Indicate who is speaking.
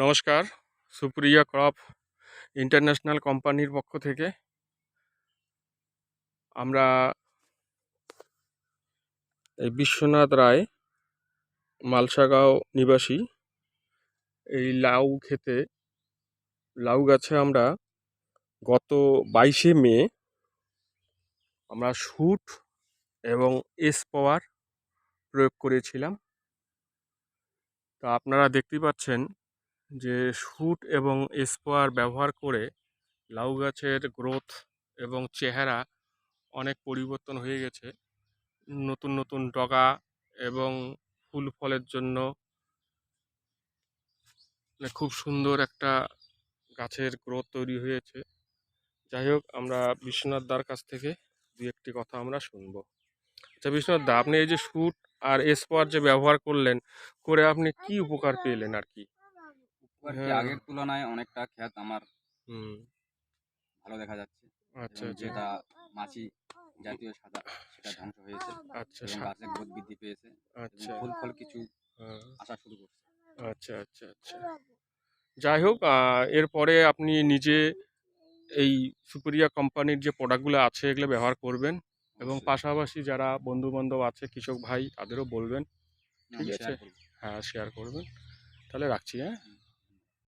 Speaker 1: নমস্কার, Supriya crop international কোম্পানির পক্ষ থেকে আমরা এই বিশ্বনাথ রায় মালসাগাঁও নিবাসী এই লাউ গাছে আমরা গত 22শে মে আমরা শুট এবং স্পোয়ার প্রয়োগ করেছিলাম। তা আপনারা দেখতে পাচ্ছেন যে শুট এবং স্পোয়ার ব্যবহার করে লাউ গাছের গ্রোথ এবং চেহারা অনেক পরিবর্তন হয়ে গেছে। নতুন নতুন ডগা এবং ফুল ফলের জন্য খুব সুন্দর একটা গাছের গ্রোথ তৈরি হয়েছে। যাই হোক, আমরা বিশ্বনাথ দার কাছ থেকে দুই একটি কথা আমরা শুনবো। আচ্ছা বিশ্বনাথ দা, আপনি এই যে শুট আর স্পোয়ার যে ব্যবহার করলেন, করে আপনি কি উপকার পেলেন আর কি? হ্যাঁ।
Speaker 2: আগের তুলনায় অনেকটা ক্ষেত আমার
Speaker 1: হুম।
Speaker 2: ভালো দেখা যাচ্ছে
Speaker 1: আচ্ছা
Speaker 2: এবং
Speaker 1: আচ্ছা।
Speaker 2: যেটা মাছি জাতীয় সাদা সেটা ধ্বংস হয়েছে
Speaker 1: আচ্ছা
Speaker 2: এবং গাছের গ্রোথ বৃদ্ধি পেয়েছে এবং
Speaker 1: আচ্ছা।
Speaker 2: ফুল ফল কিছু
Speaker 1: হ্যাঁ।
Speaker 2: আসা শুরু করছে।
Speaker 1: আচ্ছা আচ্ছা আচ্ছা। যাই হোক, এরপরে আপনি নিজে এই সুপিরিয়া কোম্পানির যে প্রোডাক্টগুলো আছে এগুলো ব্যবহার করবেন এবং
Speaker 2: অবশ্যই
Speaker 1: পাশাপাশি যারা বন্ধু বান্ধব আছে কৃষক ভাই তাদেরও বলবেন। ঠিক
Speaker 2: আমি
Speaker 1: আছে?
Speaker 2: শেয়ার করবো।
Speaker 1: হ্যাঁ, শেয়ার করবেন। তাহলে রাখছি, হ্যাঁ।